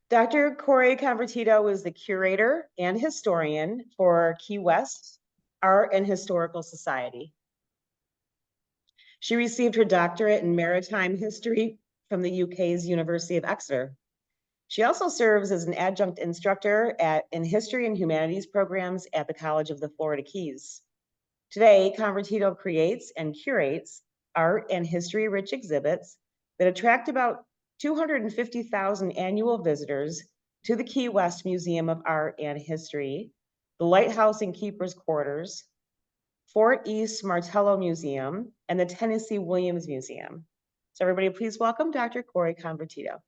Dr. Cori Convertito is the curator and historian for Key West Art and Historical Society. She received her doctorate in maritime history from the UK's University of Exeter. She also serves as an adjunct instructor in History and Humanities programs at the College of the Florida Keys. Today, Convertito creates and curates art and history-rich exhibits that attract about 250,000 annual visitors to the Key West Museum of Art and History, the Lighthouse and Keeper's Quarters, Fort East Martello Museum, and the Tennessee Williams Museum. So everybody, please welcome Dr. Cori Convertito.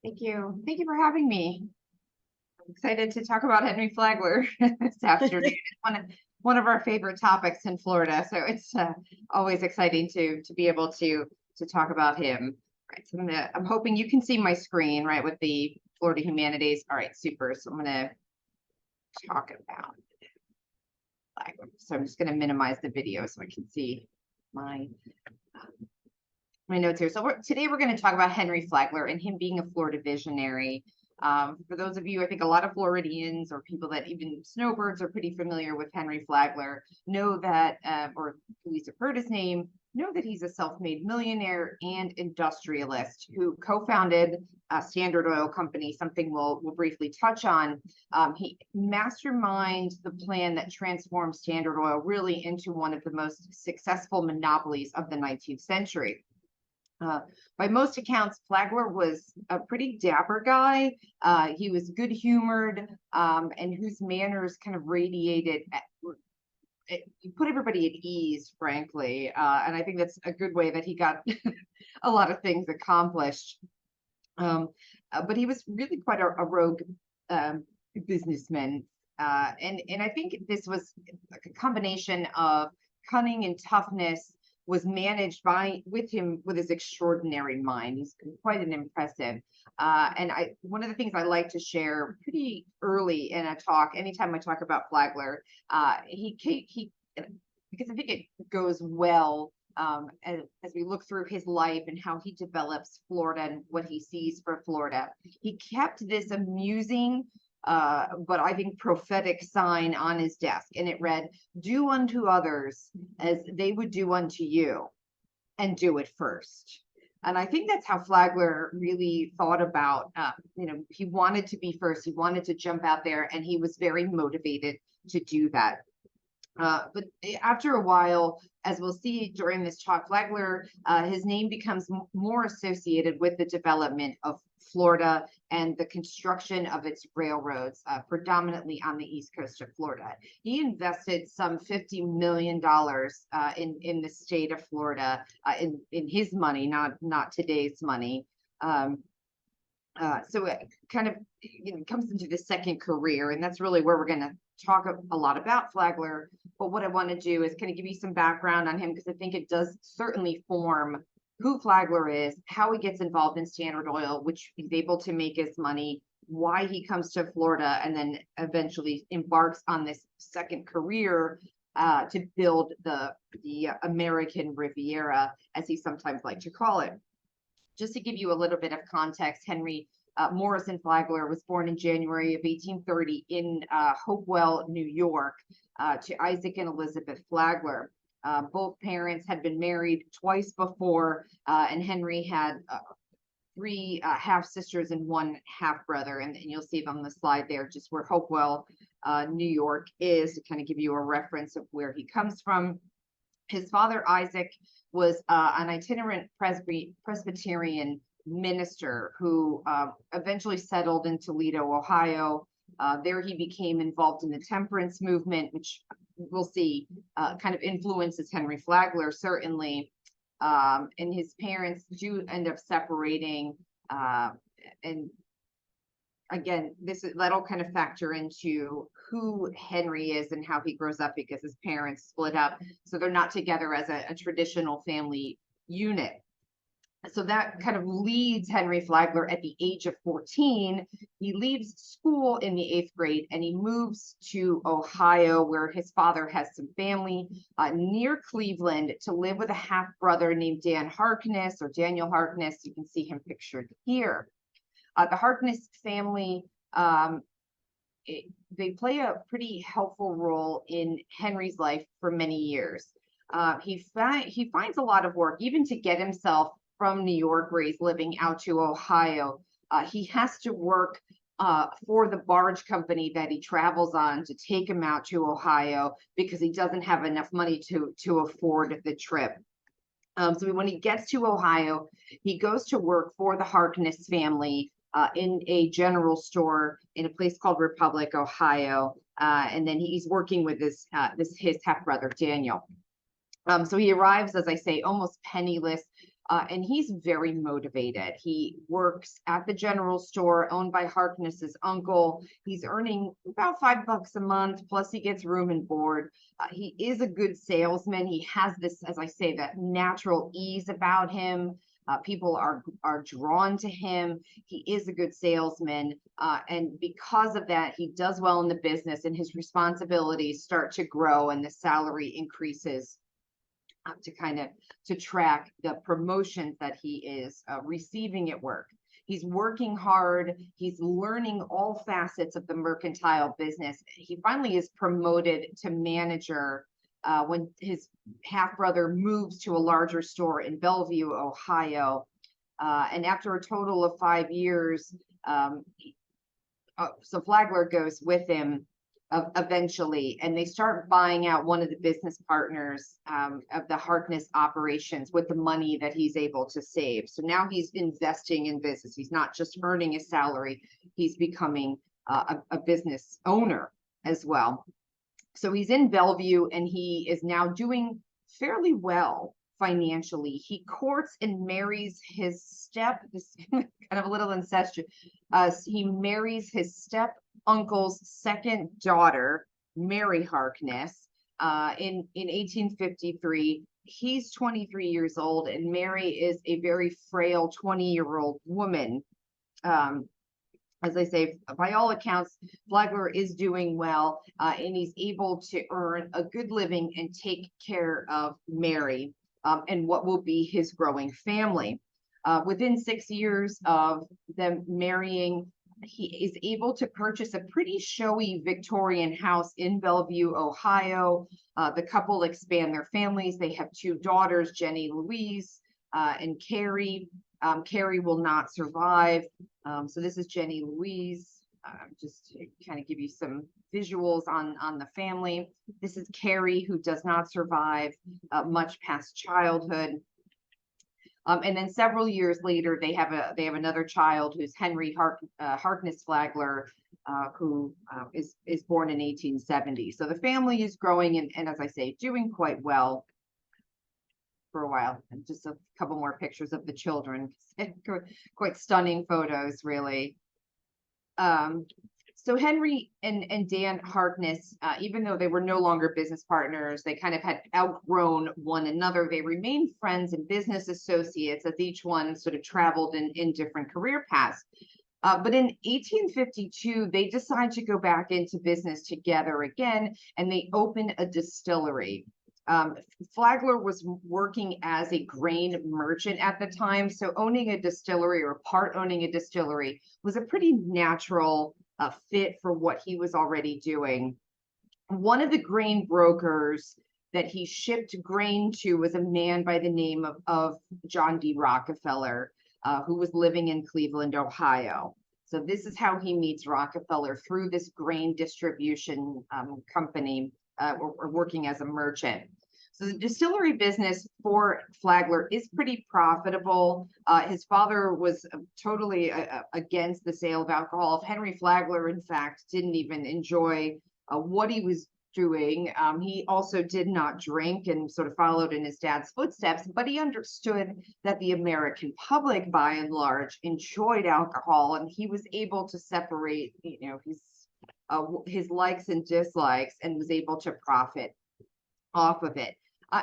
Thank you. Thank you for having me. I'm excited to talk about Henry Flagler this afternoon. One of our favorite topics in Florida, so it's always exciting to be able to talk about him. Right, so I'm hoping you can see my screen, right, with the Florida Humanities. All right, super. So I'm gonna talk about Flagler. So I'm just gonna minimize the video so I can see my notes here. So today we're going to talk about Henry Flagler and him being a Florida visionary. For those of you, I think a lot of Floridians or people that even snowbirds are pretty familiar with Henry Flagler, know that, or at least have heard his name, know that he's a self-made millionaire and industrialist who co-founded a Standard Oil company, something we'll briefly touch on. He masterminded the plan that transformed Standard Oil really into one of the most successful monopolies of the 19th century. By most accounts, Flagler was a pretty dapper guy. He was good-humored and whose manners kind of radiated, put everybody at ease, frankly. And I think that's a good way that he got a lot of things accomplished. But he was really quite a rogue businessman. And I think this was a combination of cunning and toughness was managed with his extraordinary mind. He's quite an impressive. And one of the things I like to share pretty early in a talk, anytime I talk about Flagler, because I think it goes well as we look through his life and how he develops Florida and what he sees for Florida. He kept this amusing but I think prophetic sign on his desk, and it read, "Do unto others as they would do unto you, and do it first." And I think that's how Flagler really thought about, he wanted to be first, he wanted to jump out there, and he was very motivated to do that. But after a while, as we'll see during this talk, Flagler, his name becomes more associated with the development of Florida and the construction of its railroads, predominantly on the east coast of Florida. He invested some $50 million in the state of Florida, in his money, not today's money. So it kind of comes into the second career, and that's really where we're going to talk a lot about Flagler. But what I want to do is kind of give you some background on him, because I think it does certainly form who Flagler is, how he gets involved in Standard Oil, which he's able to make his money, why he comes to Florida, and then eventually embarks on this second career to build the American Riviera, as he sometimes liked to call it. Just to give you a little bit of context, Henry Morrison Flagler was born in January of 1830 in Hopewell, New York, to Isaac and Elizabeth Flagler. Both parents had been married twice before, and Henry had 3 half-sisters and 1 half-brother. And you'll see it on the slide there, just where Hopewell, New York is, to kind of give you a reference of where he comes from. His father, Isaac, was an itinerant Presbyterian minister who eventually settled in Toledo, Ohio. There he became involved in the temperance movement, which we'll see kind of influences Henry Flagler, certainly. And his parents do end up separating. And again, that'll kind of factor into who Henry is and how he grows up, because his parents split up. So they're not together as a traditional family unit. So that kind of leads Henry Flagler at the age of 14. He leaves school in the 8th grade and he moves to Ohio, where his father has some family near Cleveland, to live with a half brother named Daniel Harkness. You can see him pictured here. The Harkness family, they play a pretty helpful role in Henry's life for many years. He finds a lot of work, even to get himself from New York, where he's living, out to Ohio. He has to work for the barge company that he travels on to take him out to Ohio, because he doesn't have enough money to afford the trip. So when he gets to Ohio, he goes to work for the Harkness family in a general store in a place called Republic, Ohio. And then he's working with his half brother, Daniel. So he arrives, as I say, almost penniless, and he's very motivated. He works at the general store owned by Harkness's uncle. He's earning about $5 a month, plus he gets room and board. He is a good salesman. He has this, as I say, that natural ease about him. People are drawn to him. He is a good salesman. And because of that, he does well in the business, and his responsibilities start to grow, and the salary increases to track the promotions that he is receiving at work. He's working hard. He's learning all facets of the mercantile business. He finally is promoted to manager when his half brother moves to a larger store in Bellevue, Ohio. And after a total of 5 years, so Flagler goes with him eventually, and they start buying out one of the business partners of the Harkness operations with the money that he's able to save. So now he's investing in business. He's not just earning a salary, he's becoming a business owner as well. So he's in Bellevue, and he is now doing fairly well financially. He courts and marries his this kind of a little incestuous. He marries his step uncle's second daughter, Mary Harkness, in 1853. He's 23 years old, and Mary is a very frail 20-year-old woman. As I say, by all accounts, Flagler is doing well, and he's able to earn a good living and take care of Mary and what will be his growing family. Within 6 years of them marrying, he is able to purchase a pretty showy Victorian house in Bellevue, Ohio. The couple expand their families. They have 2 daughters, Jenny Louise and Carrie. Carrie will not survive. So this is Jenny Louise, just to kind of give you some visuals on the family. This is Carrie, who does not survive much past childhood. And then several years later, they have another child, who's Henry Harkness Flagler, who is born in 1870. So the family is growing, and as I say, doing quite well for a while. And just a couple more pictures of the children. Quite stunning photos, really. So Henry and Dan Harkness, even though they were no longer business partners, they kind of had outgrown one another. They remained friends and business associates, as each one sort of traveled in different career paths. But in 1852, they decide to go back into business together again, and they open a distillery. Flagler was working as a grain merchant at the time, so owning a distillery, or part owning a distillery, was a pretty natural fit for what he was already doing. One of the grain brokers that he shipped grain to was a man by the name of John D. Rockefeller, who was living in Cleveland, Ohio. So this is how he meets Rockefeller, through this grain distribution company, or working as a merchant. So the distillery business for Flagler is pretty profitable. His father was totally against the sale of alcohol. Henry Flagler, in fact, didn't even enjoy what he was doing. He also did not drink, and sort of followed in his dad's footsteps, but he understood that the American public, by and large, enjoyed alcohol, and he was able to separate, his likes and dislikes, and was able to profit off of it.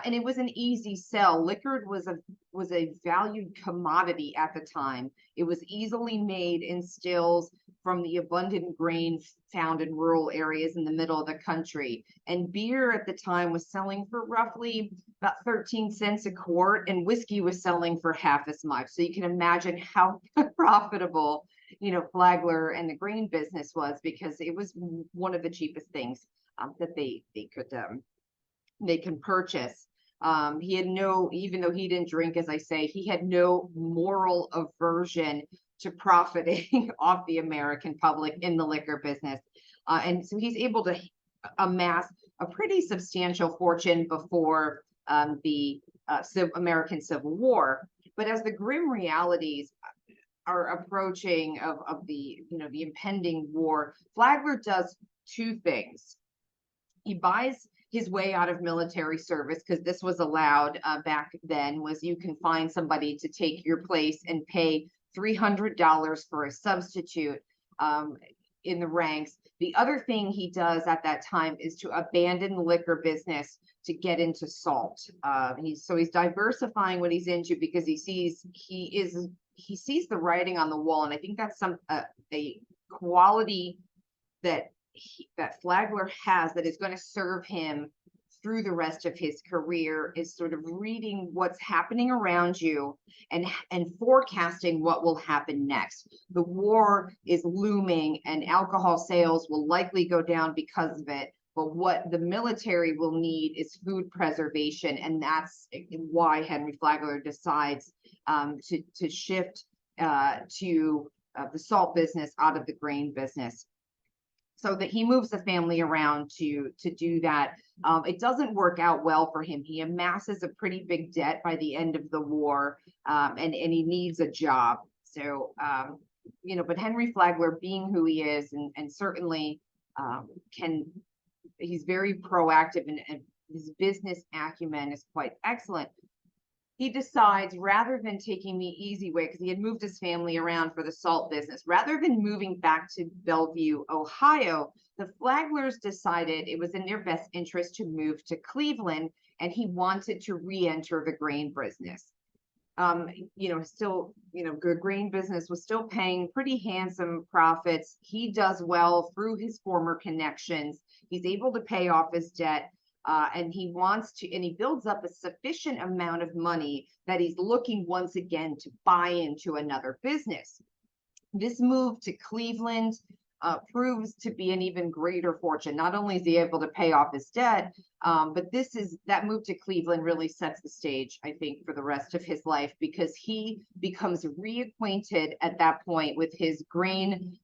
And it was an easy sell. Liquor was a valued commodity at the time. It was easily made in stills from the abundant grain found in rural areas in the middle of the country. And beer at the time was selling for roughly about 13 cents a quart, and whiskey was selling for half as much. So you can imagine how profitable, Flagler and the grain business was, because it was one of the cheapest things that they can purchase. He had no, even though he didn't drink, as I say, he had no moral aversion to profiting off the American public in the liquor business. And so he's able to amass a pretty substantial fortune before the American Civil War. But as the grim realities are approaching of the, the impending war, Flagler does two things. He buys his way out of military service, because this was allowed back then, was you can find somebody to take your place and pay $300 for a substitute in the ranks. The other thing he does at that time is to abandon the liquor business to get into salt. He's diversifying what he's into, because he sees the writing on the wall, and I think that's a quality that Flagler has that is going to serve him through the rest of his career, is sort of reading what's happening around you and forecasting what will happen next. The war is looming, and alcohol sales will likely go down because of it. But what the military will need is food preservation, and that's why Henry Flagler decides to shift to the salt business out of the grain business. So that he moves the family around to do that. It doesn't work out well for him. He amasses a pretty big debt by the end of the war, and he needs a job. So, but Henry Flagler, being who he is, and certainly he's very proactive, and his business acumen is quite excellent. He decides, rather than taking the easy way, because he had moved his family around for the salt business, rather than moving back to Bellevue, Ohio, the Flaglers decided it was in their best interest to move to Cleveland, and he wanted to re-enter the grain business. Good grain business was still paying pretty handsome profits. He does well through his former connections. He's able to pay off his debt. And he builds up a sufficient amount of money that he's looking once again to buy into another business. This move to Cleveland proves to be an even greater fortune. Not only is he able to pay off his debt, but that move to Cleveland really sets the stage, I think, for the rest of his life, because he becomes reacquainted at that point with his grain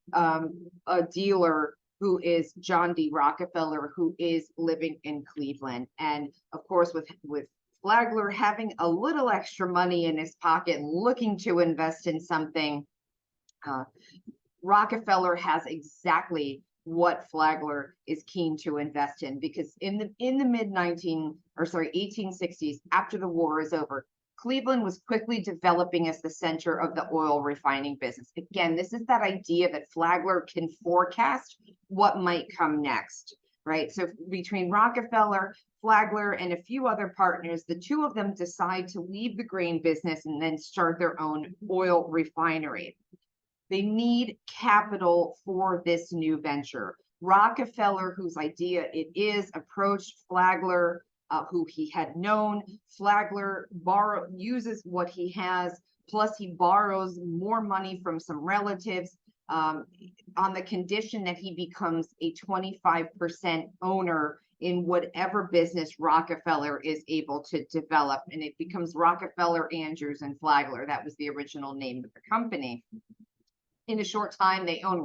dealer, who is John D. Rockefeller, who is living in Cleveland. And of course, with Flagler having a little extra money in his pocket and looking to invest in something, Rockefeller has exactly what Flagler is keen to invest in, because in the mid 1860s, after the war is over, Cleveland was quickly developing as the center of the oil refining business. Again, this is that idea that Flagler can forecast what might come next, right? So between Rockefeller, Flagler, and a few other partners, the two of them decide to leave the grain business and then start their own oil refinery. They need capital for this new venture. Rockefeller, whose idea it is, approached Flagler, who he had known. Flagler uses what he has, plus he borrows more money from some relatives on the condition that he becomes a 25% owner in whatever business Rockefeller is able to develop. And it becomes Rockefeller, Andrews, and Flagler. That was the original name of the company. In a short time, they own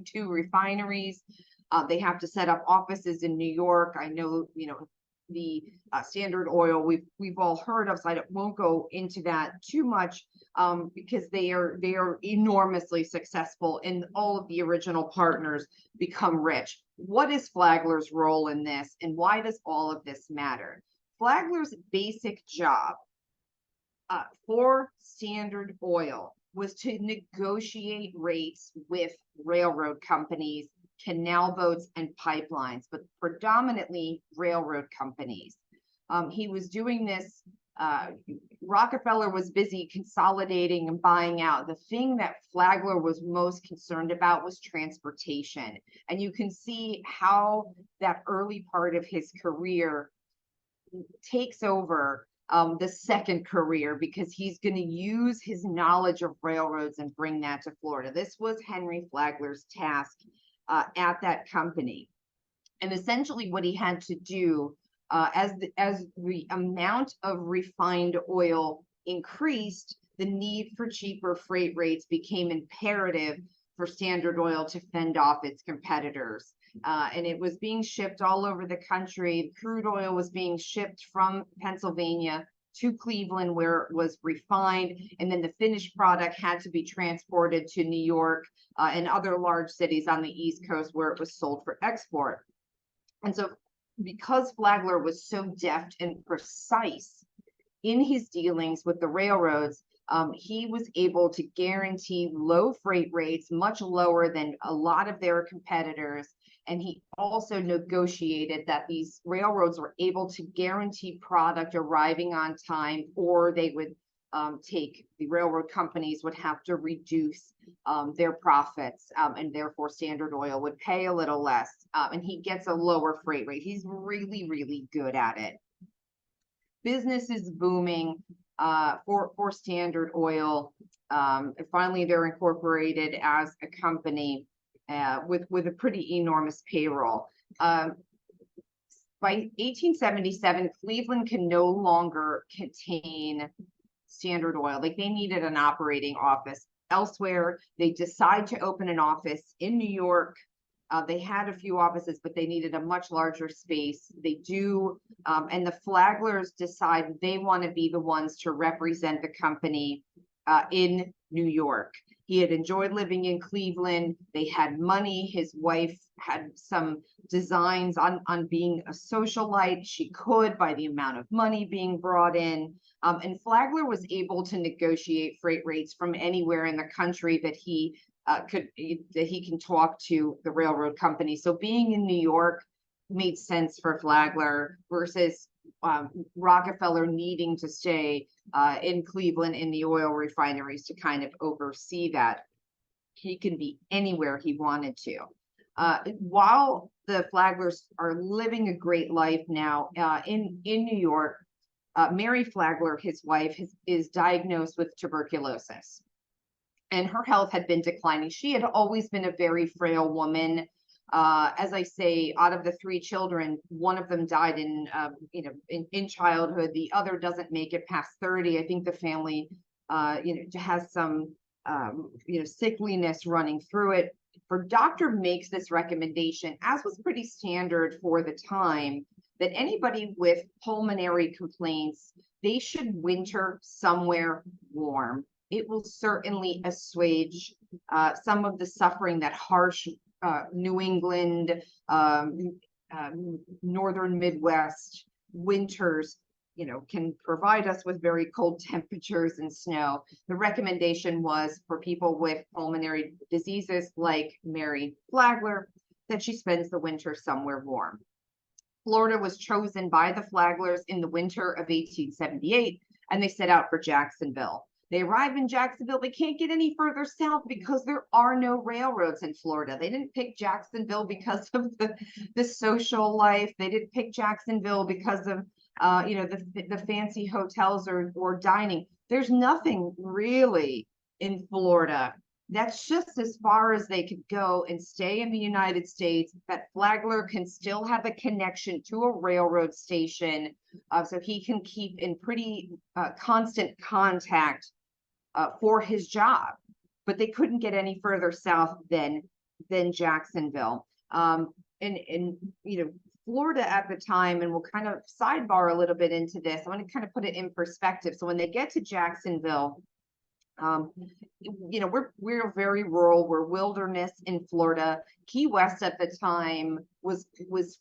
two refineries. They have to set up offices in New York. I know, the Standard Oil we've all heard of, so I won't go into that too much, because they are enormously successful, and all of the original partners become rich. What is Flagler's role in this, and why does all of this matter? Flagler's basic job for Standard Oil was to negotiate rates with railroad companies, canal boats, and pipelines, but predominantly railroad companies. He was doing this Rockefeller was busy consolidating and buying out. The thing that Flagler was most concerned about was transportation. And you can see how that early part of his career takes over the second career, because he's going to use his knowledge of railroads and bring that to Florida. This was Henry Flagler's task at that company. And essentially what he had to do, as the amount of refined oil increased, the need for cheaper freight rates became imperative for Standard Oil to fend off its competitors. And it was being shipped all over the country. Crude oil was being shipped from Pennsylvania to Cleveland, where it was refined, and then the finished product had to be transported to New York and other large cities on the East Coast, where it was sold for export. And so, because Flagler was so deft and precise in his dealings with the railroads, he was able to guarantee low freight rates, much lower than a lot of their competitors. And he also negotiated that these railroads were able to guarantee product arriving on time, or they would the railroad companies would have to reduce their profits, and therefore Standard Oil would pay a little less, and he gets a lower freight rate. He's really, really good at it. Business is booming for Standard Oil. And finally, they're incorporated as a company with a pretty enormous payroll. By 1877, Cleveland can no longer contain Standard Oil. Like, they needed an operating office elsewhere. They decide to open an office in New York. They had a few offices, but they needed a much larger space. They do, and the Flaglers decide they want to be the ones to represent the company in New York. He had enjoyed living in Cleveland. They had money. His wife had some designs on being a socialite. She could, by the amount of money being brought in. And Flagler was able to negotiate freight rates from anywhere in the country that he can talk to the railroad company. So being in New York made sense for Flagler, versus Rockefeller needing to stay in Cleveland in the oil refineries to kind of oversee that. He can be anywhere he wanted to. While the Flaglers are living a great life now in New York, Mary Flagler, his wife, is diagnosed with tuberculosis, and her health had been declining. She had always been a very frail woman. As I say, out of the 3 children, one of them died in childhood. The other doesn't make it past 30. I think the family, has some, sickliness running through it. Her doctor makes this recommendation, as was pretty standard for the time, that anybody with pulmonary complaints, they should winter somewhere warm. It will certainly assuage some of the suffering that harsh New England, northern Midwest winters, can provide us with very cold temperatures and snow. The recommendation was for people with pulmonary diseases like Mary Flagler that she spends the winter somewhere warm. Florida was chosen by the Flaglers in the winter of 1878, and they set out for Jacksonville. They arrive in Jacksonville. They can't get any further south because there are no railroads in Florida. They didn't pick Jacksonville because of the social life. They didn't pick Jacksonville because of the fancy hotels or dining. There's nothing really in Florida. That's just as far as they could go and stay in the United States, that Flagler can still have a connection to a railroad station, so he can keep in pretty constant contact for his job. But they couldn't get any further south than Jacksonville. And Florida at the time, and we'll kind of sidebar a little bit into this. I want to kind of put it in perspective. So when they get to Jacksonville, we're very rural. We're wilderness in Florida. Key West at the time was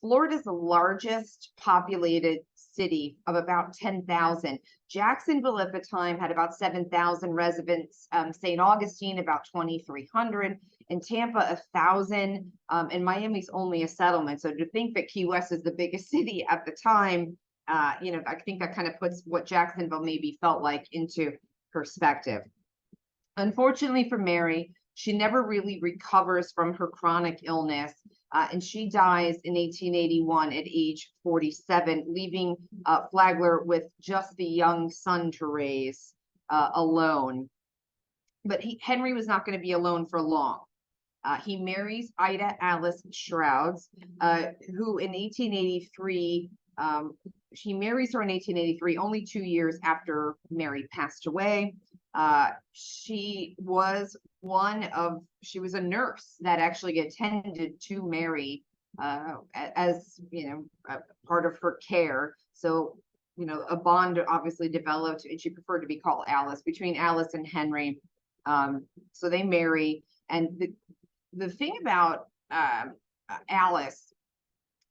Florida's largest populated city of about 10,000. Jacksonville at the time had about 7,000 residents. St. Augustine about 2,300, and Tampa 1,000. And Miami's only a settlement. So to think that Key West is the biggest city at the time I think that kind of puts what Jacksonville maybe felt like into perspective. Unfortunately for Mary, she never really recovers from her chronic illness, and she dies in 1881 at age 47, leaving Flagler with just the young son to raise alone. But Henry was not going to be alone for long. He marries Ida Alice Shrouds, who in 1883, he marries her in 1883, only 2 years after Mary passed away. She was a nurse that actually attended to Mary as, part of her care. So, a bond obviously developed, and she preferred to be called Alice, between Alice and Henry. So they marry. And the thing about Alice,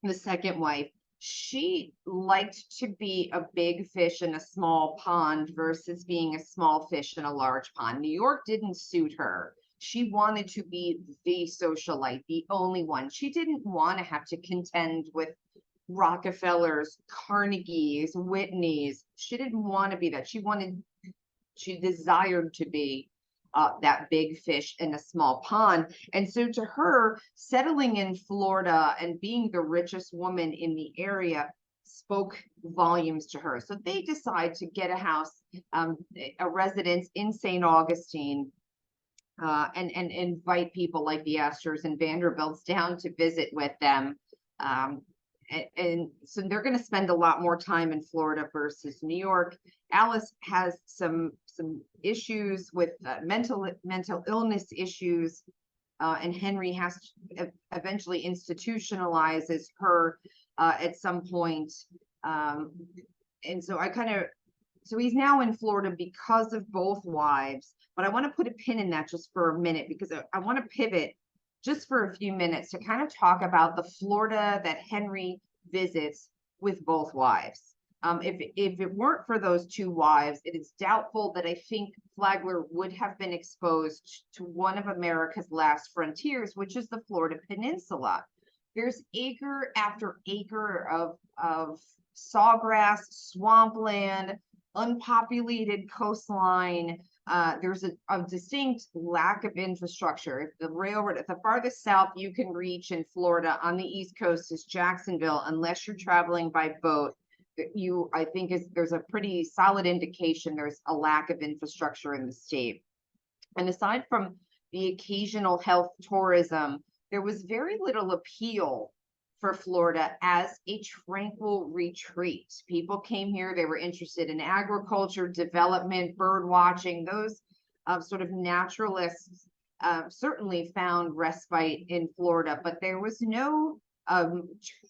the second wife, she liked to be a big fish in a small pond versus being a small fish in a large pond. New York didn't suit her. She wanted to be the socialite, the only one. She didn't want to have to contend with Rockefellers, Carnegies, Whitneys. She didn't want to be that. She desired to be that big fish in a small pond. And so to her, settling in Florida and being the richest woman in the area spoke volumes to her. So they decide to get a house, a residence in St. Augustine, and invite people like the Astors and Vanderbilts down to visit with them. And so they're going to spend a lot more time in Florida versus New York. Alice has some issues with mental illness issues, and Henry has to eventually institutionalizes her at some point. And so so he's now in Florida because of both wives. But I want to put a pin in that just for a minute, because I want to pivot just for a few minutes to kind of talk about the Florida that Henry visits with both wives. If it weren't for those two wives, it is doubtful that I think Flagler would have been exposed to one of America's last frontiers, which is the Florida Peninsula. There's acre after acre of sawgrass, swampland, unpopulated coastline. There's a distinct lack of infrastructure. The railroad at the farthest south you can reach in Florida on the East Coast is Jacksonville, unless you're traveling by boat. I think there's a pretty solid indication there's a lack of infrastructure in the state. And aside from the occasional health tourism, there was very little appeal for Florida as a tranquil retreat. People came here, they were interested in agriculture, development, bird watching. Those sort of naturalists certainly found respite in Florida, but there was no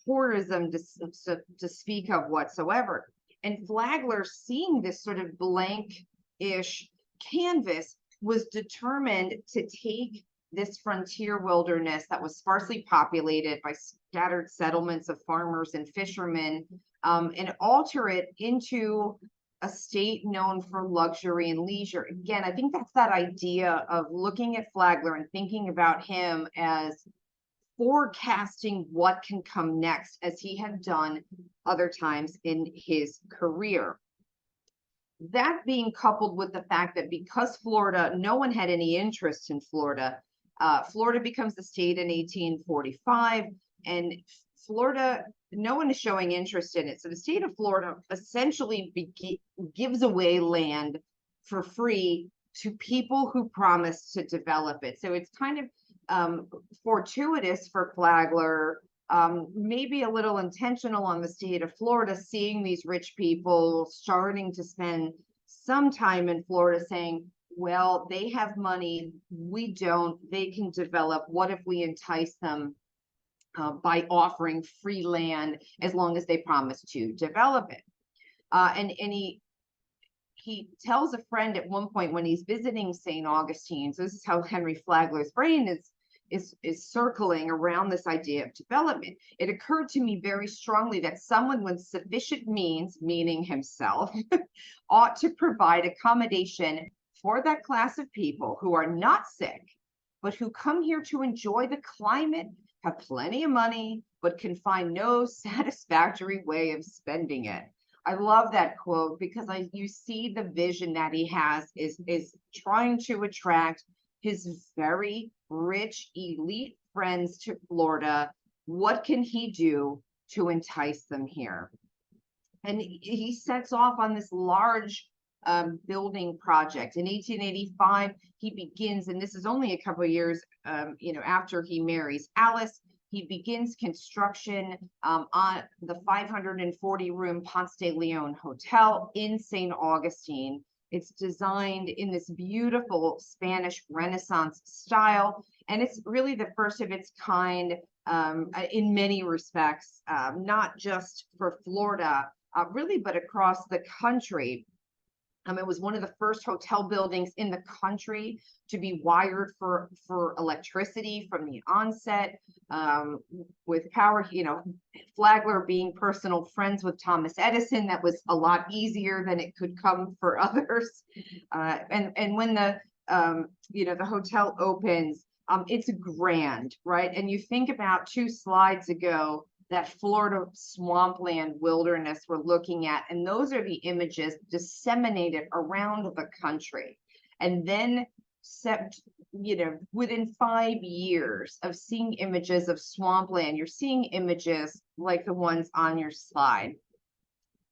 tourism to speak of whatsoever. And Flagler, seeing this sort of blank-ish canvas, was determined to take this frontier wilderness that was sparsely populated by scattered settlements of farmers and fishermen, and alter it into a state known for luxury and leisure. Again, I think that's that idea of looking at Flagler and thinking about him as forecasting what can come next, as he had done other times in his career. That being coupled with the fact that because Florida, no one had any interest in Florida, Florida becomes the state in 1845, and Florida, no one is showing interest in it. So the state of Florida essentially gives away land for free to people who promise to develop it. So it's kind of fortuitous for Flagler, maybe a little intentional on the state of Florida, seeing these rich people starting to spend some time in Florida, saying, well, they have money, we don't, they can develop. What if we entice them by offering free land as long as they promise to develop it? And he tells a friend at one point when he's visiting St. Augustine, so this is how Henry Flagler's brain is circling around this idea of development. It occurred to me very strongly that someone with sufficient means, meaning himself, ought to provide accommodation for that class of people who are not sick, but who come here to enjoy the climate, have plenty of money, but can find no satisfactory way of spending it. I love that quote because you see the vision that he has is trying to attract his very rich elite friends to Florida. What can he do to entice them here? And he sets off on this large building project. In 1885, he begins, and this is only a couple of years, after he marries Alice. He begins construction on the 540-room Ponce de Leon Hotel in St. Augustine. It's designed in this beautiful Spanish Renaissance style, and it's really the first of its kind in many respects, not just for Florida, really, but across the country. It was one of the first hotel buildings in the country to be wired for electricity from the onset, with power. Flagler being personal friends with Thomas Edison, that was a lot easier than it could come for others. And when the hotel opens, it's grand, right? And you think about 2 slides ago, that Florida swampland wilderness we're looking at, and those are the images disseminated around the country. And then, within 5 years of seeing images of swampland, you're seeing images like the ones on your slide.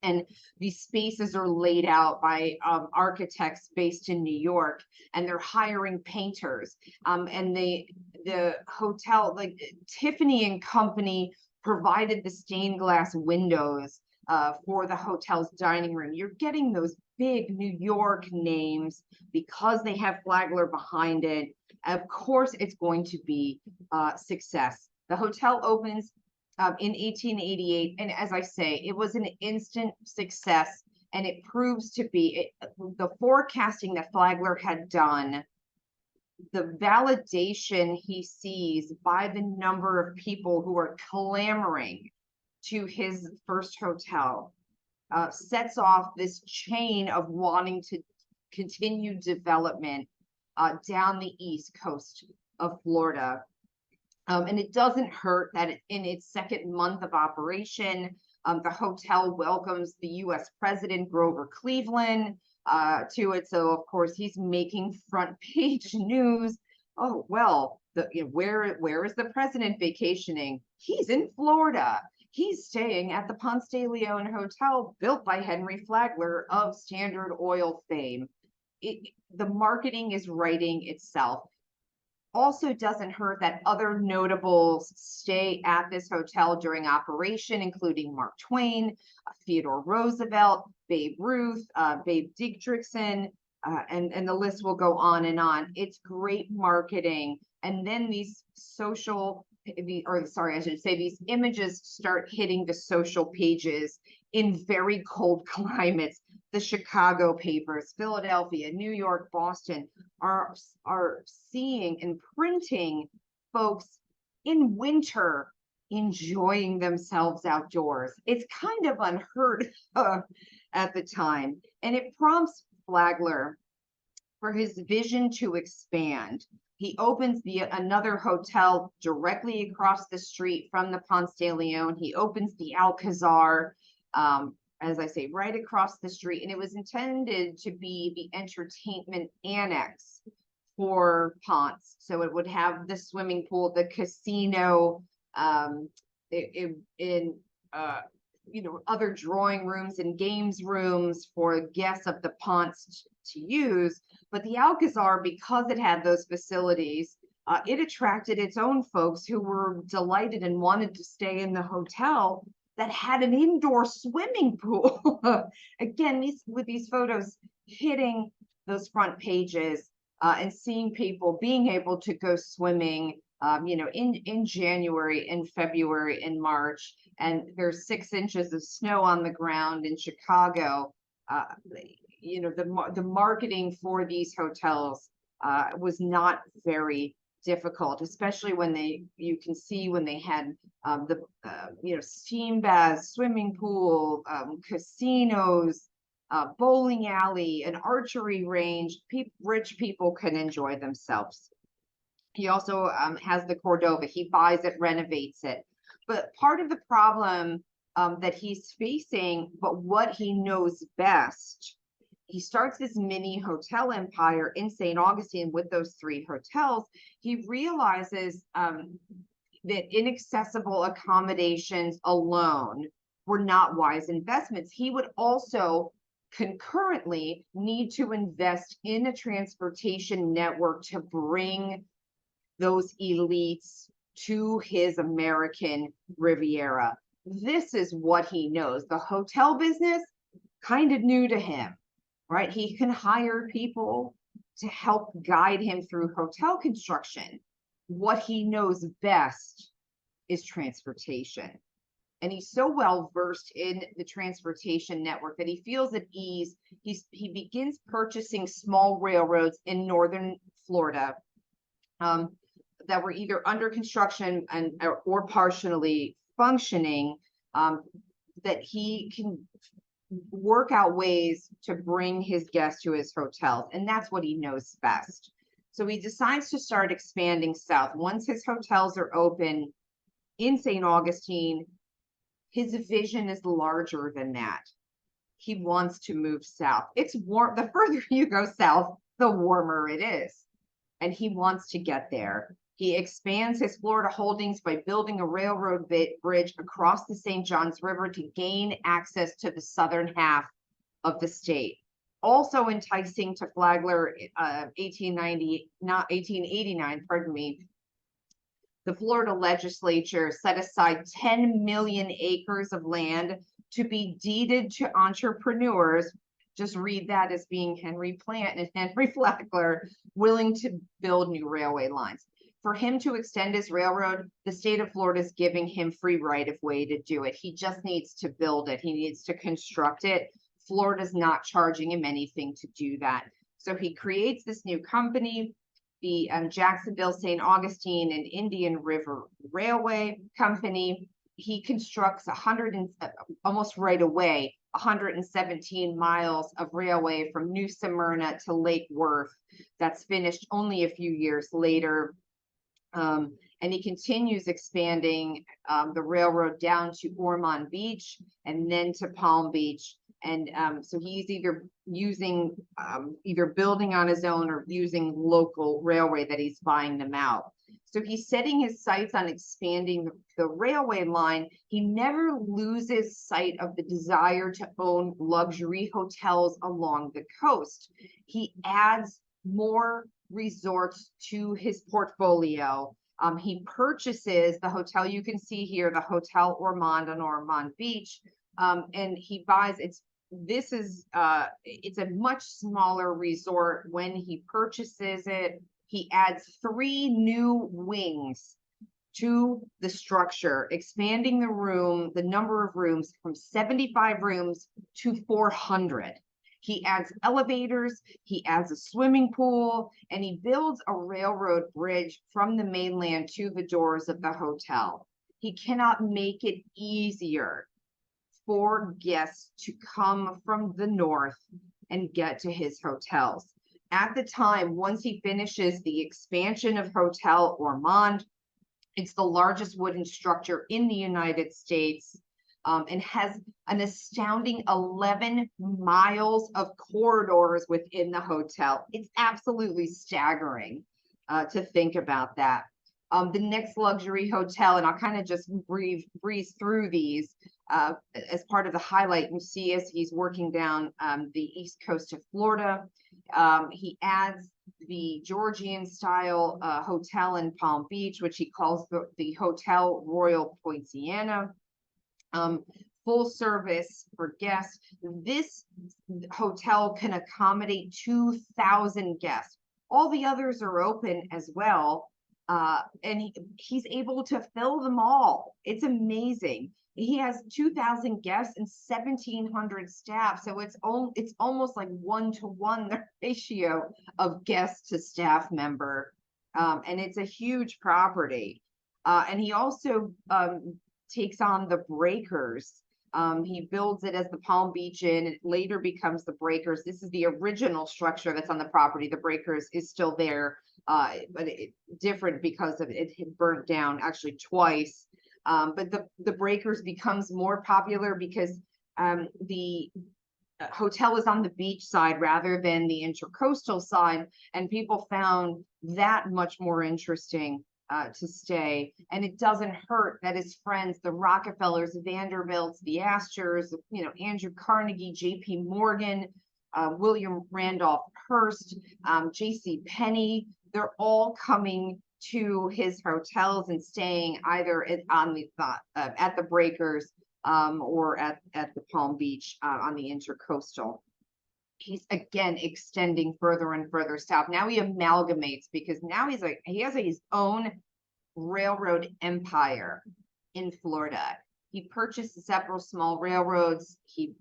And these spaces are laid out by architects based in New York, and they're hiring painters. And the hotel, like Tiffany and Company, provided the stained glass windows for the hotel's dining room. You're getting those big New York names because they have Flagler behind it. Of course, it's going to be success. The hotel opens in 1888, and as I say, it was an instant success, and it proves to be the forecasting that Flagler had done. The validation he sees by the number of people who are clamoring to his first hotel sets off this chain of wanting to continue development down the east coast of Florida. And it doesn't hurt that in its second month of operation, the hotel welcomes the U.S. President Grover Cleveland to it. So of course he's making front page news. Oh, well, where is the president vacationing? He's in Florida. He's staying at the Ponce de Leon Hotel, built by Henry Flagler of Standard Oil fame. The marketing is writing itself. Also doesn't hurt that other notables stay at this hotel during operation, including Mark Twain, Theodore Roosevelt, Babe Ruth, Babe Didrikson, and the list will go on and on. It's great marketing. And then these these images start hitting the social pages in very cold climates. The Chicago papers, Philadelphia, New York, Boston are seeing and printing folks in winter enjoying themselves outdoors. It's kind of unheard of at the time. And it prompts Flagler for his vision to expand. He opens another hotel directly across the street from the Ponce de Leon. He opens the Alcazar, as I say, right across the street. And it was intended to be the entertainment annex for Ponce. So it would have the swimming pool, the casino, other drawing rooms and games rooms for guests of the Ponce to use. But the Alcazar, because it had those facilities, it attracted its own folks who were delighted and wanted to stay in the hotel that had an indoor swimming pool. Again, with these photos hitting those front pages and seeing people being able to go swimming, in January and February and March, and there's 6 inches of snow on the ground in Chicago. The marketing for these hotels was not very difficult, especially when you can see when they had steam baths, swimming pool, casinos, bowling alley, an archery range. Rich people can enjoy themselves. He also has the Cordova. He buys it, renovates it. But part of the problem that he's facing, but what he knows best. He starts this mini hotel empire in St. Augustine with those 3 hotels. He realizes that inaccessible accommodations alone were not wise investments. He would also concurrently need to invest in a transportation network to bring those elites to his American Riviera. This is what he knows. The hotel business, kind of new to him, right? He can hire people to help guide him through hotel construction. What he knows best is transportation. And he's so well versed in the transportation network that he feels at ease. He begins purchasing small railroads in northern Florida that were either under construction or partially functioning, that he can work out ways to bring his guests to his hotels. And that's what he knows best. So he decides to start expanding south. Once his hotels are open in St. Augustine, his vision is larger than that. He wants to move south. It's warm. The further you go south, the warmer it is. And he wants to get there. He expands his Florida holdings by building a railroad bridge across the St. Johns River to gain access to the southern half of the state. Also enticing to Flagler, 1889, pardon me, the Florida legislature set aside 10 million acres of land to be deeded to entrepreneurs. Just read that as being Henry Plant and Henry Flagler willing to build new railway lines. For him to extend his railroad, the state of Florida is giving him free right of way to do it. He just needs to build it. He needs to construct it. Florida's not charging him anything to do that. So he creates this new company, the Jacksonville, St. Augustine, and Indian River Railway Company. He constructs almost right away, 117 miles of railway from New Smyrna to Lake Worth. That's finished only a few years later. And he continues expanding the railroad down to Ormond Beach and then to Palm Beach. And so he's either building on his own or using local railway that he's buying them out. So he's setting his sights on expanding the railway line. He never loses sight of the desire to own luxury hotels along the coast. He adds more resorts to his portfolio. He purchases the hotel you can see here, the Hotel Ormond on Ormond Beach, and he buys it's a much smaller resort. When he purchases it, he adds 3 new wings to the structure, expanding the number of rooms from 75 rooms to 400. He adds elevators, he adds a swimming pool, and he builds a railroad bridge from the mainland to the doors of the hotel. He cannot make it easier for guests to come from the north and get to his hotels. At the time, once he finishes the expansion of Hotel Ormond, it's the largest wooden structure in the United States, and has an astounding 11 miles of corridors within the hotel. It's absolutely staggering to think about that. The next luxury hotel, and I'll kind of just breeze through these as part of the highlight. You see as he's working down the east coast of Florida, he adds the Georgian style hotel in Palm Beach, which he calls the Hotel Royal Poinciana. Full service for guests. This hotel can accommodate 2,000 guests. All the others are open as well. And he's able to fill them all. It's amazing. He has 2,000 guests and 1,700 staff. So it's almost like 1-to-1 the ratio of guest to staff member. And it's a huge property. And he also takes on the Breakers. He builds it as the Palm Beach Inn. It later becomes the Breakers. This is the original structure that's on the property. The Breakers is still there, but different because of it had burnt down actually twice. But the breakers becomes more popular because the hotel is on the beach side rather than the intercoastal side, and people found that much more interesting to stay. And it doesn't hurt that his friends, the Rockefellers, Vanderbilts, the Astors, Andrew Carnegie, J.P. Morgan, William Randolph Hearst, J.C. Penney, they're all coming to his hotels and staying either at the breakers or at the Palm Beach on the intercoastal. He's again extending further and further south. Now he amalgamates because now he has his own railroad empire in Florida. He purchased several small railroads. He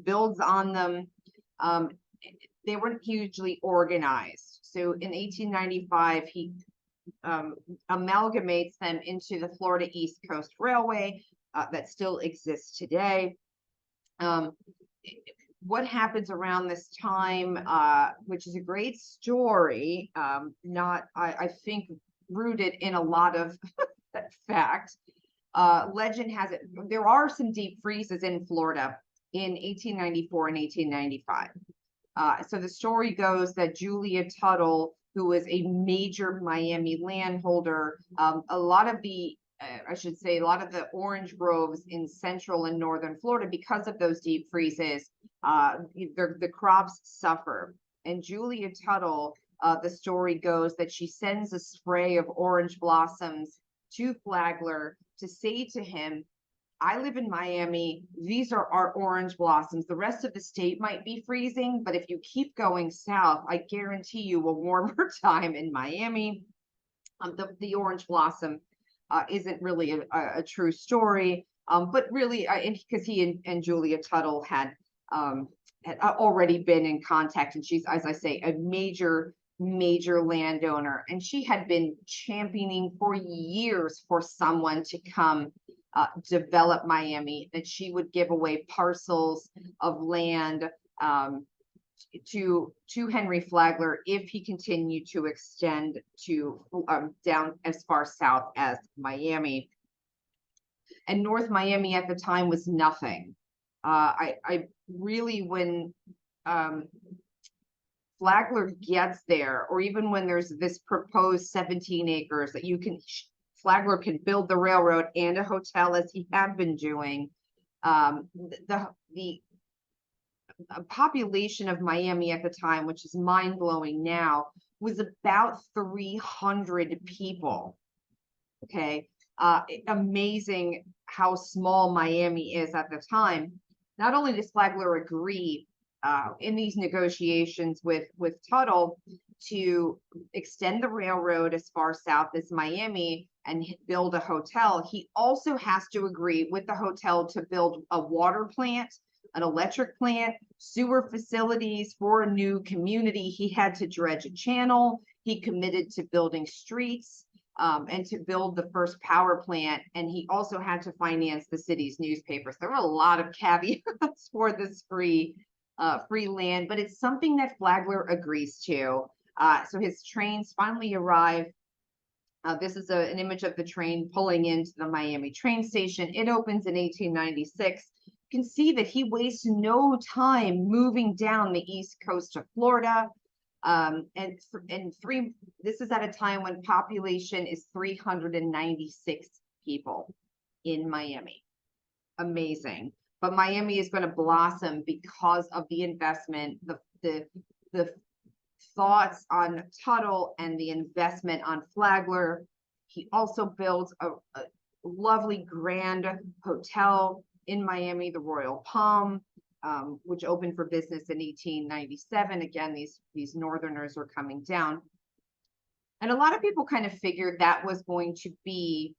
builds on them. They weren't hugely organized. So in 1895, he amalgamates them into the Florida East Coast Railway that still exists today. What happens around this time, which is a great story, I think rooted in a lot of fact. Legend has it, there are some deep freezes in Florida in 1894 and 1895. So the story goes that Julia Tuttle, who was a major Miami landholder, a lot of the orange groves in central and northern Florida, because of those deep freezes, the crops suffer. And Julia Tuttle, the story goes that she sends a spray of orange blossoms to Flagler to say to him, I live in Miami. These are our orange blossoms. The rest of the state might be freezing, but if you keep going south, I guarantee you a warmer time in Miami. The orange blossom isn't really a true story, but really, because he and Julia Tuttle had already been in contact, and she's, as I say, a major landowner, and she had been championing for years for someone to come develop Miami, that she would give away parcels of land to Henry Flagler if he continued to extend to down as far south as Miami. And North Miami at the time was nothing. I really, when Flagler gets there, or even when there's this proposed 17 acres that Flagler can build the railroad and a hotel as he had been doing. The population of Miami at the time, which is mind-blowing now, was about 300 people. Okay, amazing how small Miami is at the time. Not only does Flagler agree in these negotiations with Tuttle to extend the railroad as far south as Miami and build a hotel, he also has to agree with the hotel to build a water plant, an electric plant, sewer facilities for a new community. He had to dredge a channel. He committed to building streets and to build the first power plant. And he also had to finance the city's newspapers. There were a lot of caveats for this free land, but it's something that Flagler agrees to. So his trains finally arrive. This is an image of the train pulling into the Miami train station. It opens in 1896. You can see that he wastes no time moving down the east coast of Florida. This is at a time when population is 396 people in Miami. Amazing. But Miami is going to blossom because of the investment, the thoughts on Tuttle and the investment on Flagler. He also builds a lovely grand hotel in Miami, the Royal Palm, which opened for business in 1897. Again, these Northerners are coming down. And a lot of people kind of figured that was going to be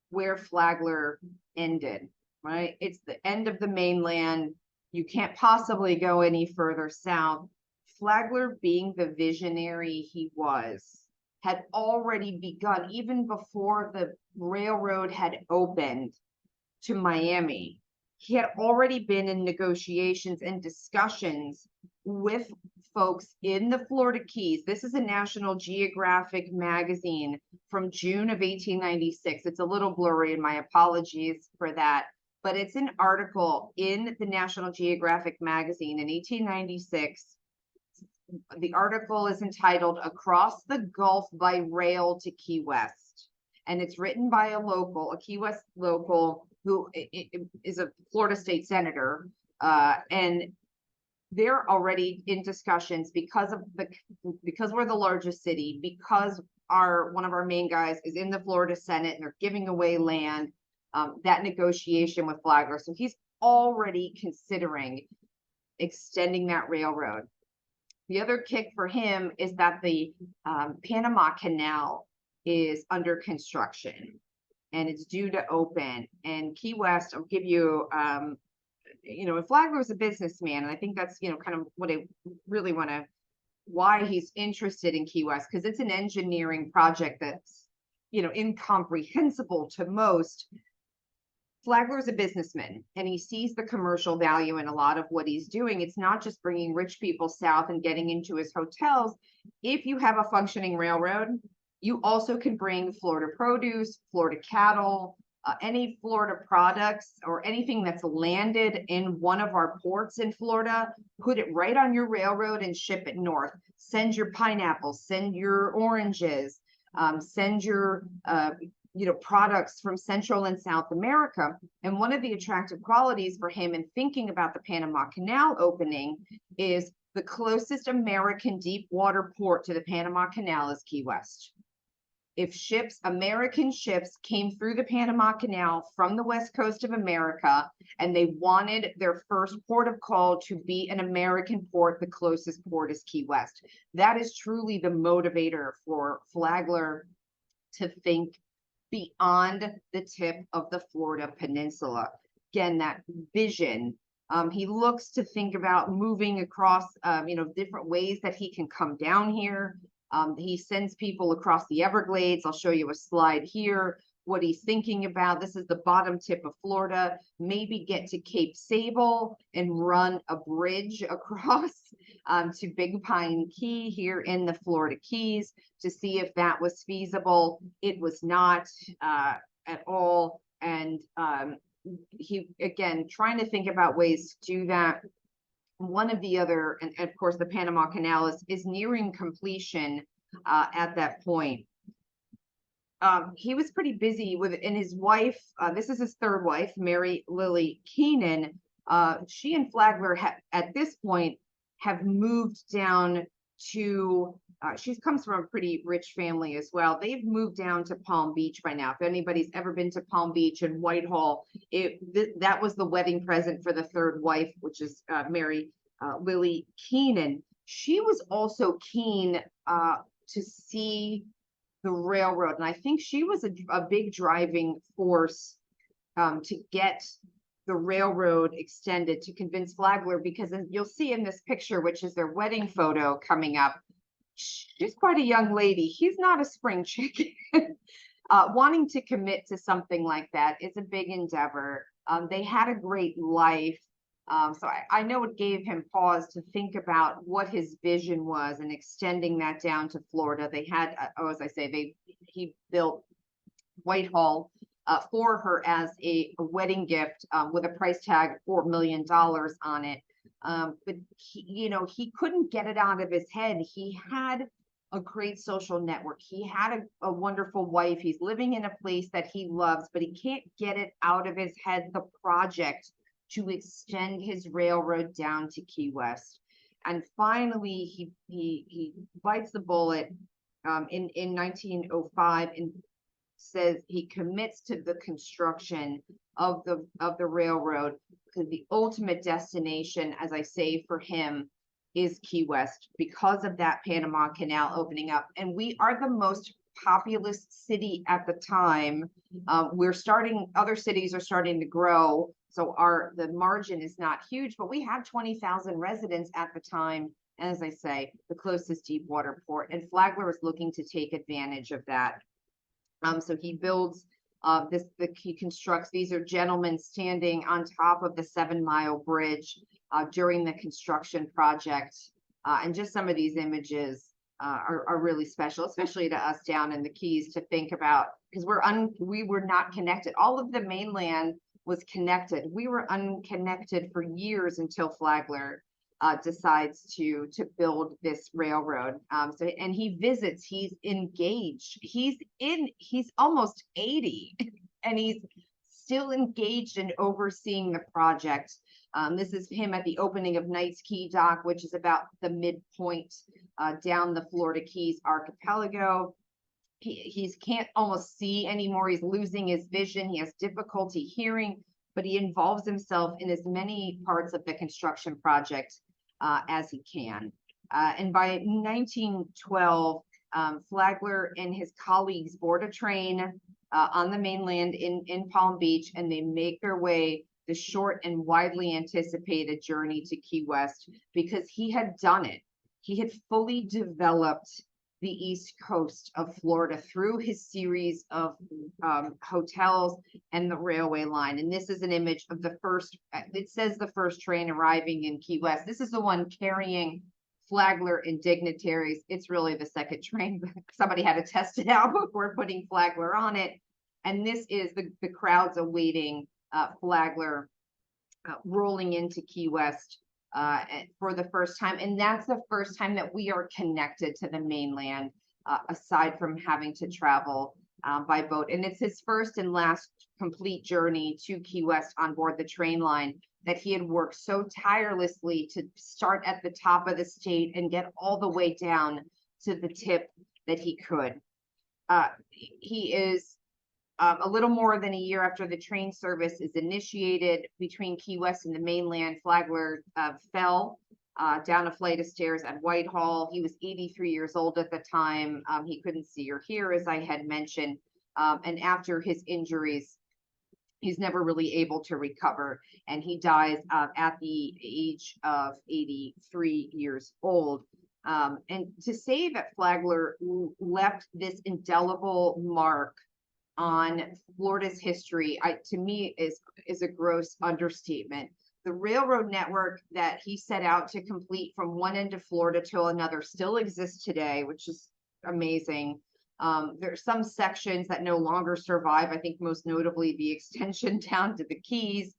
where Flagler ended, right? It's the end of the mainland. You can't possibly go any further south. Flagler, being the visionary he was, had already begun, even before the railroad had opened to Miami. He had already been in negotiations and discussions with folks in the Florida Keys. This is a National Geographic magazine from June of 1896. It's a little blurry, and my apologies for that, but it's an article in the National Geographic magazine in 1896. The article is entitled Across the Gulf by Rail to Key West. And it's written by a Key West local who is a Florida state senator. And they're already in discussions because we're the largest city, because one of our main guys is in the Florida Senate and they're giving away land, that negotiation with Flagler. So he's already considering extending that railroad. The other kick for him is that the Panama Canal is under construction and it's due to open. And Key West, I'll give you, Flagler was a businessman, and I think that's, kind of what I really want to, why he's interested in Key West, because it's an engineering project that's, incomprehensible to most. Flagler is a businessman, and he sees the commercial value in a lot of what he's doing. It's not just bringing rich people south and getting into his hotels. If you have a functioning railroad, you also can bring Florida produce, Florida cattle, any Florida products, or anything that's landed in one of our ports in Florida, put it right on your railroad and ship it north. Send your pineapples, send your oranges, send your products from Central and South America. And one of the attractive qualities for him in thinking about the Panama Canal opening is the closest American deep water port to the Panama Canal is Key West. If American ships came through the Panama Canal from the west coast of America, and they wanted their first port of call to be an American port, the closest port is Key West. That is truly the motivator for Flagler to think beyond the tip of the Florida Peninsula. Again, that vision. He looks to think about moving across, different ways that he can come down here. He sends people across the Everglades. I'll show you a slide here, what he's thinking about. This is the bottom tip of Florida, maybe get to Cape Sable and run a bridge across to Big Pine Key here in the Florida Keys to see if that was feasible. It was not at all. And he, again, trying to think about ways to do that. One of the other, and of course, the Panama Canal is nearing completion at that point. He was pretty busy and his wife, this is his third wife, Mary Lily Keenan. She and Flagler at this point have moved down to, she comes from a pretty rich family as well. They've moved down to Palm Beach by now. If anybody's ever been to Palm Beach and Whitehall, that was the wedding present for the third wife, which is Mary Lily Keenan. She was also keen to see the railroad, and I think she was a big driving force to get the railroad extended, to convince Flagler, because as you'll see in this picture, which is their wedding photo coming up, she's quite a young lady. He's not a spring chicken. Wanting to commit to something like that is a big endeavor. They had a great life. So I know it gave him pause to think about what his vision was and extending that down to Florida. They had, as I say, he built Whitehall for her as a wedding gift with a price tag of $4 million on it. But he couldn't get it out of his head. He had a great social network. He had a wonderful wife. He's living in a place that he loves, but he can't get it out of his head, the project to extend his railroad down to Key West. And finally, he bites the bullet in 1905 and says he commits to the construction of the railroad, because the ultimate destination, as I say, for him is Key West because of that Panama Canal opening up. And we are the most populous city at the time. Other cities are starting to grow. So the margin is not huge, but we had 20,000 residents at the time. And as I say, the closest deep water port, and Flagler is looking to take advantage of that. So he builds he constructs, these are gentlemen standing on top of the 7 Mile Bridge. during the construction project. And just some of these images are really special, especially to us down in the Keys, to think about, because we were not connected. All of the mainland was connected. We were unconnected for years until Flagler decides to build this railroad. And he visits, he's engaged, he's almost 80 and he's still engaged in overseeing the project. This is him at the opening of Knight's Key Dock, which is about the midpoint down the Florida Keys archipelago. He can't almost see anymore. He's losing his vision. He has difficulty hearing, but he involves himself in as many parts of the construction project as he can. And by 1912, Flagler and his colleagues board a train on the mainland in Palm Beach, and they make their way the short and widely anticipated journey to Key West, because he had done it. He had fully developed the East Coast of Florida through his series of hotels and the railway line. And this is an image of the first, it says the first train arriving in Key West. This is the one carrying Flagler and dignitaries. It's really the second train, but somebody had to test it out before putting Flagler on it. And this is the crowds awaiting Flagler rolling into Key West for the first time. And that's the first time that we are connected to the mainland, aside from having to travel by boat. And it's his first and last complete journey to Key West on board the train line that he had worked so tirelessly to start at the top of the state and get all the way down to the tip that he could. He is a little more than a year after the train service is initiated between Key West and the mainland. Flagler fell down a flight of stairs at Whitehall. He was 83 years old at the time. He couldn't see or hear, as I had mentioned. And after his injuries, he's never really able to recover. And he dies at the age of 83 years old. And to say that Flagler left this indelible mark on Florida's history, to me is a gross understatement. The railroad network that he set out to complete from one end of Florida to another still exists today, which is amazing. There are some sections that no longer survive. I think most notably the extension down to the Keys.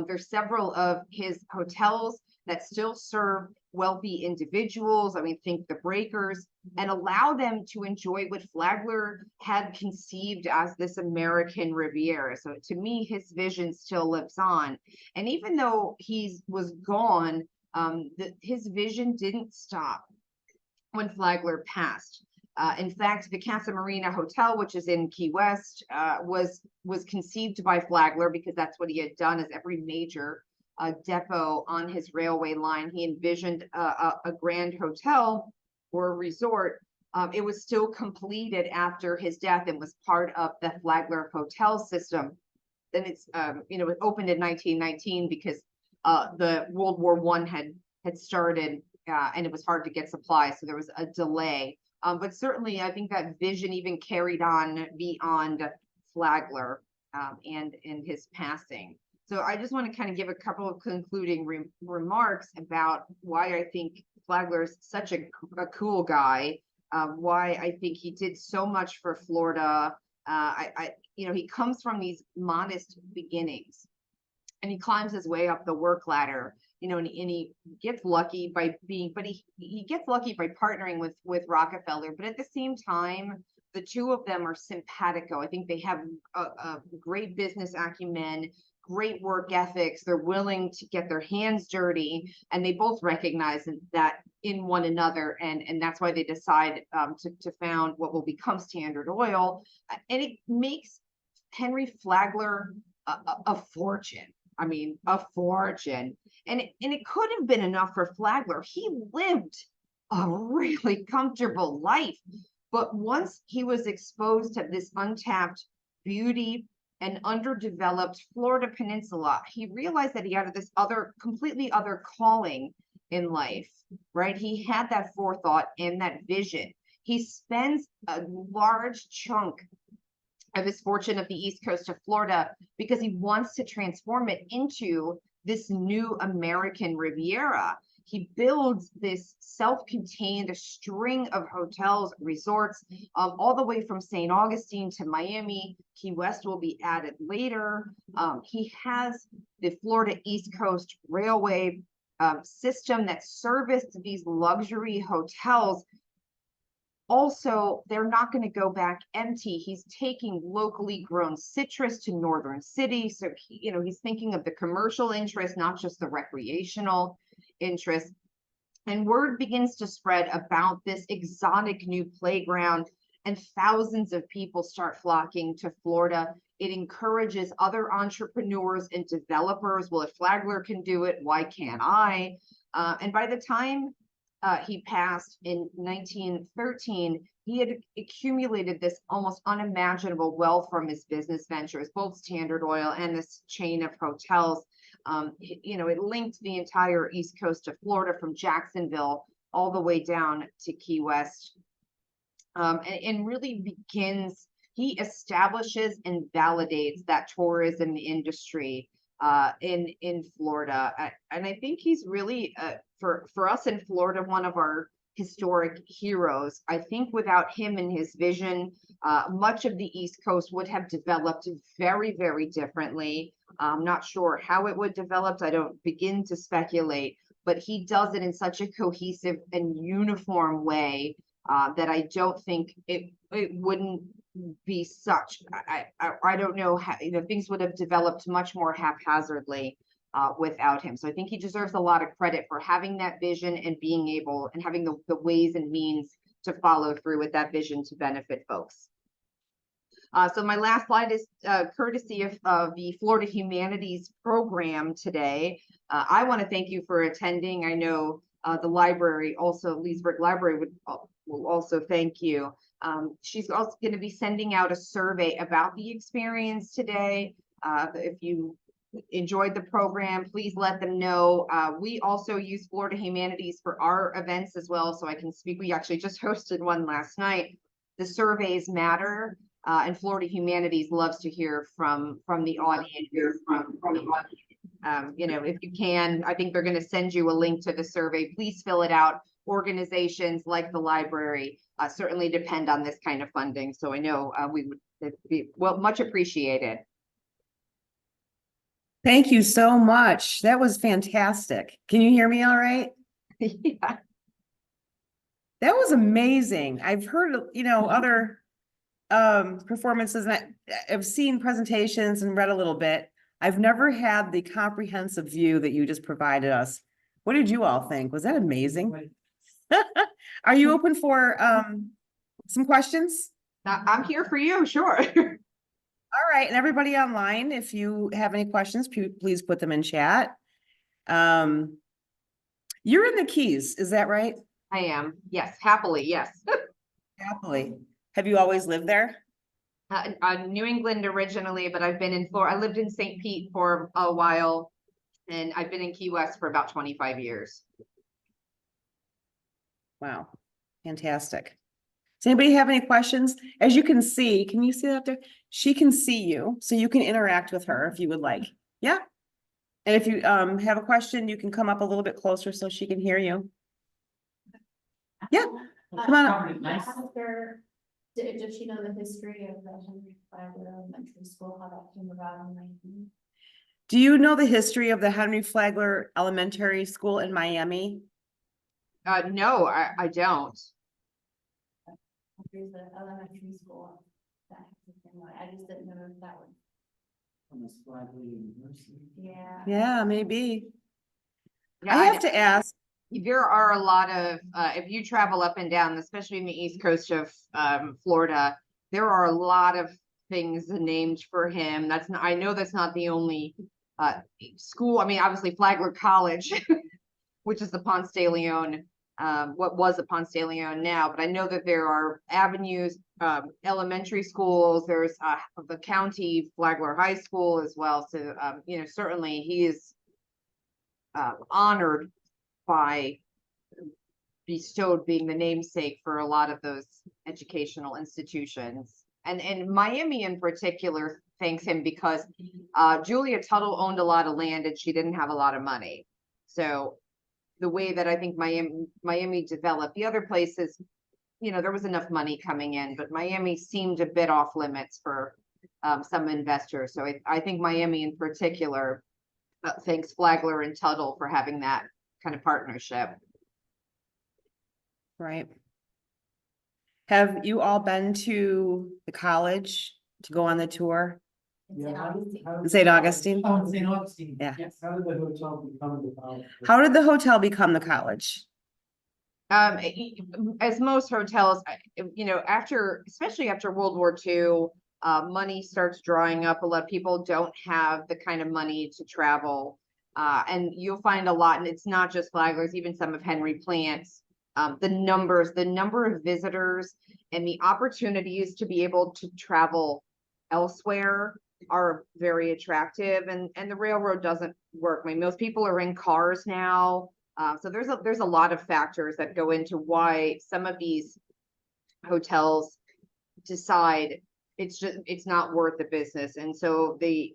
There's several of his hotels that still serve wealthy individuals. I mean, think the Breakers, and allow them to enjoy what Flagler had conceived as this American Riviera. So to me, his vision still lives on. And even though he was gone, his vision didn't stop when Flagler passed. In fact, the Casa Marina Hotel, which is in Key West, was conceived by Flagler, because that's what he had done as every major depot on his railway line. He envisioned a grand hotel or a resort. It was still completed after his death and was part of the Flagler hotel system. Then it's it opened in 1919 because the World War I had started and it was hard to get supplies, so there was a delay. But certainly, I think that vision even carried on beyond Flagler and his passing. So I just want to kind of give a couple of concluding remarks about why I think Flagler's such a cool guy, why I think he did so much for Florida. He comes from these modest beginnings, and he climbs his way up the work ladder. And he gets lucky by he gets lucky by partnering with Rockefeller. But at the same time, the two of them are simpatico. I think they have a great business acumen, great work ethics. They're willing to get their hands dirty, and they both recognize that in one another, and that's why they decide to found what will become Standard Oil, and it makes Henry Flagler a fortune. I mean, a fortune, and it could have been enough for Flagler. He lived a really comfortable life, but once he was exposed to this untapped beauty and underdeveloped Florida peninsula, he realized that he had this completely other calling in life, right? He had that forethought and that vision. He spends a large chunk of his fortune of the East Coast of Florida because he wants to transform it into this new American Riviera. He builds this self-contained string of hotels, resorts, all the way from St. Augustine to Miami. Key West will be added later. He has the Florida East Coast Railway system that serviced these luxury hotels. Also, they're not going to go back empty. He's taking locally grown citrus to northern cities. So, he's thinking of the commercial interest, not just the recreational interest. And word begins to spread about this exotic new playground, and thousands of people start flocking to Florida. It encourages other entrepreneurs and developers. Well, if Flagler can do it, why can't I? And by the time he passed in 1913, he had accumulated this almost unimaginable wealth from his business ventures, both Standard Oil and this chain of hotels. It linked the entire east coast of Florida from Jacksonville all the way down to Key West, and really he establishes and validates that tourism industry in Florida. And I think he's really, for us in Florida, one of our historic heroes. I think without him and his vision, much of the East Coast would have developed very, very differently. I'm not sure how it would develop. I don't begin to speculate, but he does it in such a cohesive and uniform way that I don't think it wouldn't be such. I don't know how, things would have developed much more haphazardly without him. So I think he deserves a lot of credit for having that vision and being able and having the ways and means to follow through with that vision to benefit folks. So my last slide is courtesy of the Florida Humanities program today. I want to thank you for attending. I know the library, also Leesburg Library, will also thank you. She's also going to be sending out a survey about the experience today. If you enjoyed the program, please let them know. We also use Florida Humanities for our events as well, so I can speak. We actually just hosted one last night. The surveys matter, and Florida Humanities loves to hear from the audience. If you can, I think they're going to send you a link to the survey. Please fill it out. Organizations like the library certainly depend on this kind of funding, so I know we would be much appreciated. Thank you so much. That was fantastic. Can you hear me all right? Yeah. That was amazing. I've heard, other performances, and I've seen presentations and read a little bit. I've never had the comprehensive view that you just provided us. What did you all think? Was that amazing? Are you open for some questions? I'm here for you, sure. All right, and everybody online, if you have any questions, please put them in chat. You're in the Keys, is that right? I am, yes, happily, yes. Happily. Have you always lived there? New England originally, but I've been in Florida. I lived in St. Pete for a while, and I've been in Key West for about 25 years. Wow, fantastic. Does anybody have any questions? As you can see, can you see that there? She can see you, so you can interact with her if you would like. Yeah. And if you have a question, you can come up a little bit closer so she can hear you. Yeah, come on up. Does she know the history of the Henry Flagler Elementary School, how that came about in 19? Do you know the history of the Henry Flagler Elementary School in Miami? No, I don't. There's an elementary school that has the same one. I just didn't know if that was. From the Flagler University. Yeah. Yeah, maybe. Yeah, I have to ask. There are a lot of, if you travel up and down, especially in the East Coast of Florida, there are a lot of things named for him. I know that's not the only school. I mean, obviously Flagler College, which is the Ponce de Leon, what was the Ponce de Leon now, but I know that there are avenues, elementary schools, there's the county Flagler High School as well. So, certainly he is honored by bestowed being the namesake for a lot of those educational institutions. And Miami in particular thanks him because Julia Tuttle owned a lot of land and she didn't have a lot of money. So the way that I think Miami developed, the other places, you know, there was enough money coming in, but Miami seemed a bit off limits for some investors. So I think Miami in particular thanks Flagler and Tuttle for having that kind of partnership. Right. Have you all been to the college to go on the tour? It's in Augustine. St. Augustine? Oh, St. Augustine. Yeah. Yes. How did the hotel become the college? How did the hotel become the college? As most hotels, you know, especially after World War II, money starts drying up. A lot of people don't have the kind of money to travel. And you'll find a lot, and it's not just Flagler's, even some of Henry Plant's, the number of visitors and the opportunities to be able to travel elsewhere are very attractive, and the railroad doesn't work. I mean, most people are in cars now. So there's a lot of factors that go into why some of these hotels decide it's not worth the business. And so the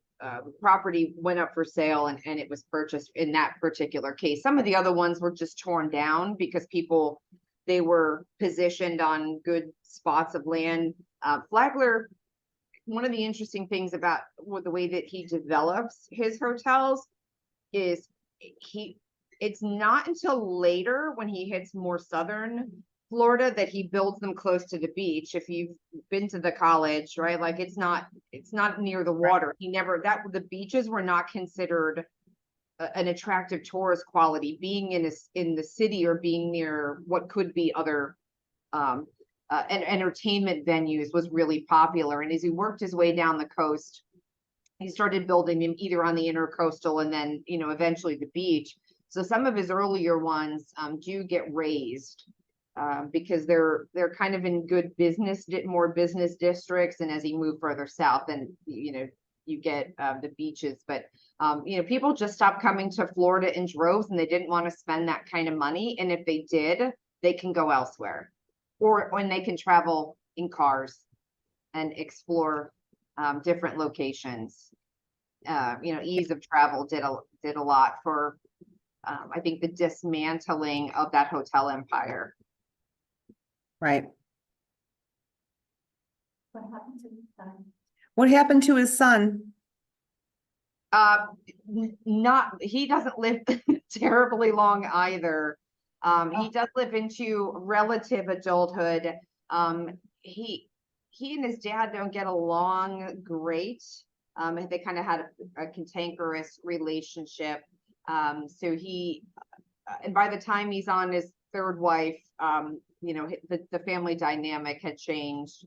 property went up for sale and it was purchased in that particular case. Some of the other ones were just torn down because they were positioned on good spots of land. Flagler, one of the interesting things about the way that he develops his hotels is it's not until later when he hits more southern Florida that he builds them close to the beach. If you've been to the college, right? Like it's not near the water. The beaches were not considered an attractive tourist quality. Being in the city or being near what could be other entertainment venues was really popular. And as he worked his way down the coast, he started building them either on the intercoastal and then, you know, eventually the beach. So some of his earlier ones do get raised because they're kind of in good more business districts. And as he moved further south, then, you know, you get the beaches. But, you know, people just stopped coming to Florida in droves and they didn't want to spend that kind of money. And if they did, they can go elsewhere, or when they can travel in cars and explore different locations. You know, ease of travel did a lot for I think the dismantling of that hotel empire. Right. What happened to his son? What happened to his son? He doesn't live terribly long either. He does live into relative adulthood. He and his dad don't get along great. They kind of had a cantankerous relationship. So and by the time he's on his third wife, you know, the family dynamic had changed.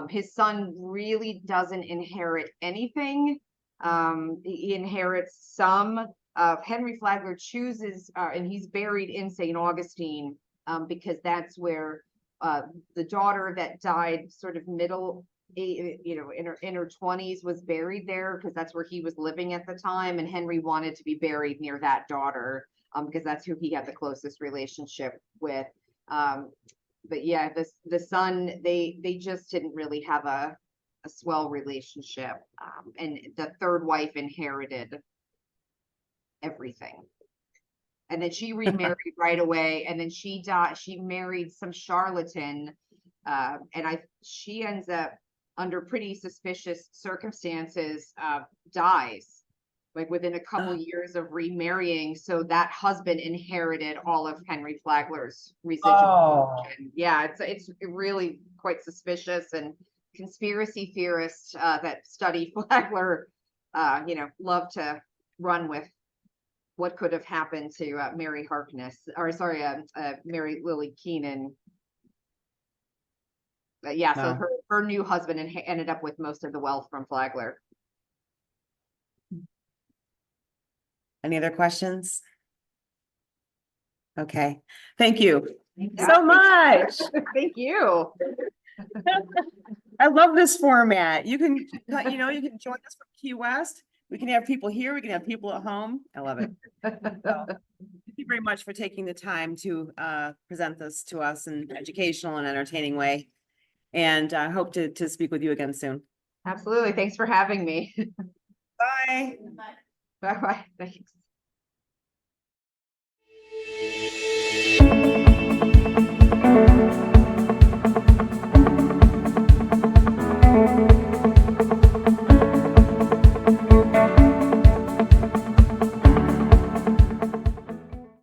His son really doesn't inherit anything. He inherits some. Henry Flagler chooses, and he's buried in St. Augustine because that's where the daughter that died sort of middle, you know, in her 20s was buried there because that's where he was living at the time. And Henry wanted to be buried near that daughter because that's who he had the closest relationship with. But yeah, the son, they just didn't really have a swell relationship. And the third wife inherited everything. And then she remarried right away. And then she died. She married some charlatan. And she ends up under pretty suspicious circumstances, dies like within a couple years of remarrying. So that husband inherited all of Henry Flagler's residual fortune. Yeah, it's really quite suspicious, and conspiracy theorists that study Flagler, you know, love to run with what could have happened to Mary Harkness, or sorry, Mary Lily Keenan. But yeah, so her new husband ended up with most of the wealth from Flagler. Any other questions? Okay, thank you Yeah. so much. Thank you. I love this format. You can, you know, you can join us from Key West. We can have people here. We can have people at home. I love it. So, thank you very much for taking the time to present this to us in an educational and entertaining way. And I hope to speak with you again soon. Absolutely. Thanks for having me. Bye. Bye-bye. Thanks.